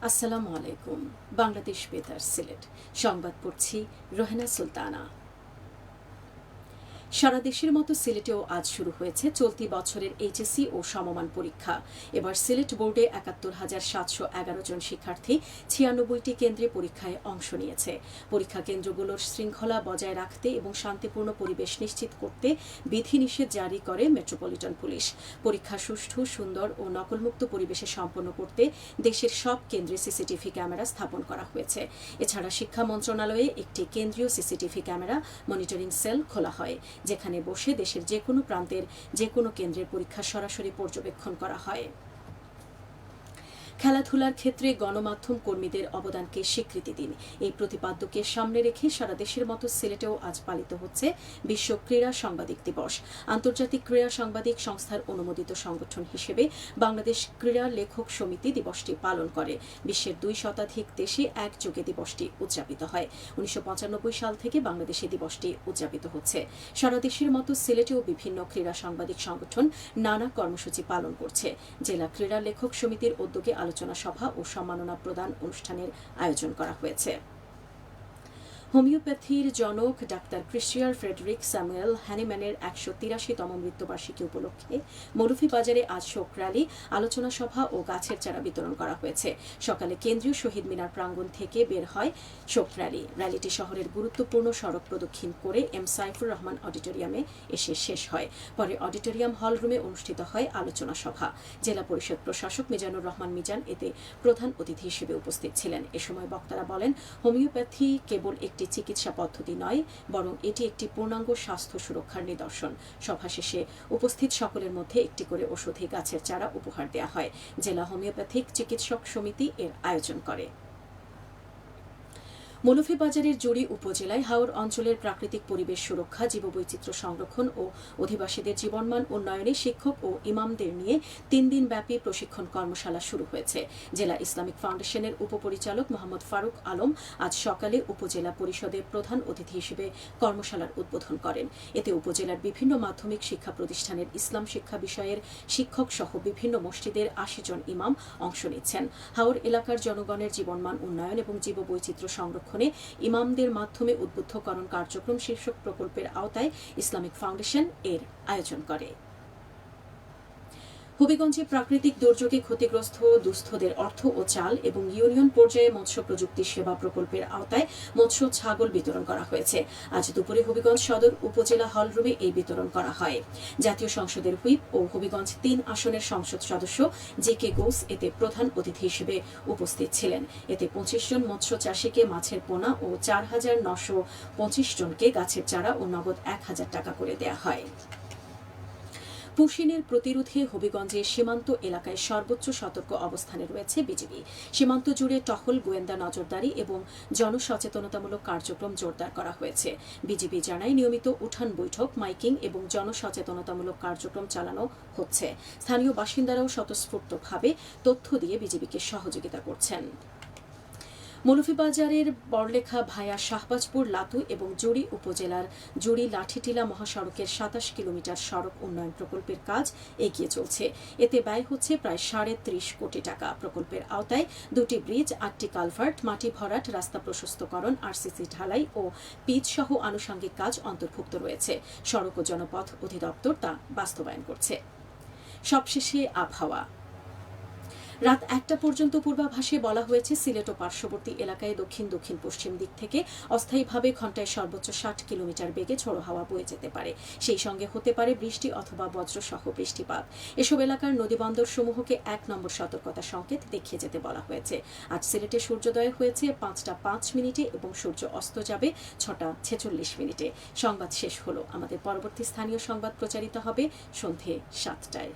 আসসালামু আলাইকুম। বাংলাদেশ বেতার সিলেট সংবাদ পড়ছি রোহেনা সুলতানা। সারা দেশের মতো সিলেটেও আজ শুরু হয়েছে চলতি বছরের এইচএসসি ও সমমান পরীক্ষা। এবার সিলেট বোর্ডে ৭১,৭১১ জন শিক্ষার্থী ৯৬টি কেন্দ্রে পরীক্ষায় অংশ নিয়েছে। পরীক্ষা কেন্দ্রগুলোর শৃঙ্খলা বজায় রাখতে এবং শান্তিপূর্ণ পরিবেশ নিশ্চিত করতে বিধিনিষেধ জারি করে মেট্রোপলিটন পুলিশ। পরীক্ষা সুষ্ঠু, সুন্দর ও নকলমুক্ত পরিবেশে সম্পন্ন করতে দেশের সব কেন্দ্রে সিসিটিভি ক্যামেরা স্থাপন করা হয়েছে। এছাড়া শিক্ষা মন্ত্রণালয়ে একটি কেন্দ্রীয় সিসিটিভি ক্যামেরা মনিটরিং সেল খোলা হয়, যেখানে বসে দেশের যে কোনো প্রান্তের যে কোনো কেন্দ্রের পরীক্ষা সরাসরি পর্যবেক্ষণ করা হয়। খেলাধুলার ক্ষেত্রে গণমাধ্যম কর্মীদের অবদানকে স্বীকৃতি দিন, এই প্রতিপাদ্যকে সামনে রেখে সারা দেশের মতো সিলেটেও আজ পালিত হচ্ছে বিশ্ব ক্রীড়া সাংবাদিক দিবস। আন্তর্জাতিক ক্রীড়া সাংবাদিক সংস্থার অনুমোদিত সংগঠন হিসেবে বাংলাদেশ ক্রীড়া লেখক সমিতি দিবসটি পালন করে। বিশ্বের ২ শতাধিক দেশে একযোগে দিবসটি উদযাপিত হয়। ১৯৯৫ সাল থেকে বাংলাদেশে দিবসটি উদযাপিত হচ্ছে। সারা দেশের মতো সিলেটেও বিভিন্ন ক্রীড়া সাংবাদিক সংগঠন নানা কর্মসূচি পালন করছে। জেলা ক্রীড়া লেখক সমিতির উদ্যোগে আলোচনা সভা ও সম্মাননা প্রদান অনুষ্ঠানের আয়োজন করা হয়েছে। হোমিওপ্যাথির জনক ডাক্তার ক্রিস্টিয়ার ফ্রেডরিক স্যামুয়েল হ্যানিম্যানের ১৮৩তম মৃত্যুবার্ষিকী উপলক্ষে মৌলভীবাজারে আজ শোক র্যালি, আলোচনা সভা ও গাছের চারা বিতরণ করা হয়েছে। সকালে কেন্দ্রীয় শহীদ মিনার প্রাঙ্গণ থেকে বের হয় শোক র্যালি। র্যালিটি শহরের গুরুত্বপূর্ণ সড়ক প্রদক্ষিণ করে এম সাইফুর রহমান অডিটোরিয়ামে এসে শেষ হয়। পরে অডিটোরিয়াম হল রুমে অনুষ্ঠিত হয় আলোচনা সভা। জেলা পরিষদ প্রশাসক মিজানুর রহমান মিজান এতে প্রধান অতিথি হিসেবে উপস্থিত ছিলেন। এ সময় বক্তারা বলেন, হোমিওপ্যাথি কেবল একটি চিকিৎসা পদ্ধতি নয়, বরং এটি একটি পূর্ণাঙ্গ স্বাস্থ্য সুরক্ষার নিদর্শন। সভা শেষে উপস্থিত সকলের মধ্যে একটি করে ঔষধি গাছের চারা উপহার দেওয়া হয়। জেলা হোমিওপ্যাথিক চিকিৎসক সমিতি এর আয়োজন করে। মৌলভীবাজারের জুড়ি উপজেলায় হাওর অঞ্চলের প্রাকৃতিক পরিবেশ সুরক্ষা, জীববৈচিত্র্য সংরক্ষণ ও অধিবাসীদের জীবনমান উন্নয়নে শিক্ষক ও ইমামদের নিয়ে ৩ দিনব্যাপী প্রশিক্ষণ কর্মশালা শুরু হয়েছে। জেলা ইসলামিক ফাউন্ডেশনের উপপরিচালক মোহাম্মদ ফারুক আলম আজ সকালে উপজেলা পরিষদের প্রধান অতিথি হিসেবে কর্মশালার উদ্বোধন করেন। এতে উপজেলার বিভিন্ন মাধ্যমিক শিক্ষা প্রতিষ্ঠানের ইসলাম শিক্ষা বিষয়ের শিক্ষক সহ বিভিন্ন মসজিদের ৮০ জন ইমাম অংশ নিচ্ছেন। হাওর এলাকার জনগণের জীবনমান উন্নয়ন এবং জীববৈচিত্র্য সংরক্ষণ ইমামদের মাধ্যমে উদ্বুদ্ধকরণ কার্যক্রম শীর্ষক প্রকল্পের আওতায় ইসলামিক ফাউন্ডেশন এর আয়োজন করে। হবিগঞ্জে প্রাকৃতিক দুর্যোগে ক্ষতিগ্রস্ত দুস্থদের অর্থ ও চাল এবং ইউনিয়ন পর্যায়ে মৎস্য প্রযুক্তি সেবা প্রকল্পের আওতায় মৎস্য ছাগল বিতরণ করা হয়েছে। আজ দুপুরে হবিগঞ্জ সদর উপজেলা হলরুমে এই বিতরণ করা হয়। জাতীয় সংসদের হুইপ ও হবিগঞ্জ ৩ আসনের সংসদ সদস্য জে.কে. গৌস এতে প্রধান অতিথি হিসেবে উপস্থিত ছিলেন। এতে ২৫ জন মৎস্য চাষীকে মাছের পোনা ও ৪,৯২৫ জনকে গাছের চারা ও নগদ ১,০০০ টাকা করে দেওয়া হয়। পুশিনের প্রতিরোধে হবিগঞ্জে সীমান্ত এলাকায় সর্বোচ্চ সতর্ক অবস্থানে রয়েছে বিজিবি। সীমান্ত জুড়ে টহল, গোয়েন্দা নজরদারি এবং জনসচেতনতামূলক কার্যক্রম জোরদার করা হয়েছে। বিজিবি জানায়, নিয়মিত উঠান বৈঠক, মাইকিং এবং জনসচেতনতামূলক কার্যক্রম চালানো হচ্ছে। স্থানীয় বাসিন্দারাও স্বতঃস্ফূর্তভাবে তথ্য দিয়ে বিজিবিকে সহযোগিতা করছেন। মৌলভীবাজারের বড়লেখা ভায়া শাহবাজপুর লাতু এবং জুড়ি উপজেলার জুড়ি লাঠিটিলা মহাসড়কের ২৭ কিলোমিটার সড়ক উন্নয়ন প্রকল্পের কাজ এগিয়ে চলছে। এতে ব্যয় হচ্ছে প্রায় ৩.৫ কোটি টাকা। প্রকল্পের আওতায় ২টি ব্রিজ, ৮টি কালভার্ট, মাটি ভরাট, রাস্তা প্রশস্তকরণ, আরসিসি ঢালাই ও পিচ সহ আনুষঙ্গিক কাজ অন্তর্ভুক্ত রয়েছে। সড়ক ও জনপথ অধিদপ্তর তা বাস্তবায়ন করছে। সবশেষে আবহাওয়া। রাত ১টা পর্যন্ত পূর্বাভাসে বলা হয়েছে, সিলেট ও পার্শ্ববর্তী এলাকায় দক্ষিণ দক্ষিণ পশ্চিম দিক থেকে অস্থায়ীভাবে ঘণ্টায় সর্বোচ্চ ৬০ কিলোমিটার বেগে ঝোড়ো হাওয়া বয়ে যেতে পারে। সেই সঙ্গে হতে পারে বৃষ্টি অথবা বজ্রসহ বৃষ্টিপাত। এসব এলাকার নদীবন্দর সমূহকে ১ নম্বর সতর্কতা সংকেত দেখিয়ে যেতে বলা হয়েছে। আজ সিলেটে সূর্যোদয় হয়েছে ৫টা ৫ মিনিটে এবং সূর্য অস্ত যাবে ৬টা ৪৬ মিনিটে। সংবাদ শেষ হলো। আমাদের পরবর্তী স্থানীয় সংবাদ প্রচারিত হবে সন্ধে ৭টায়।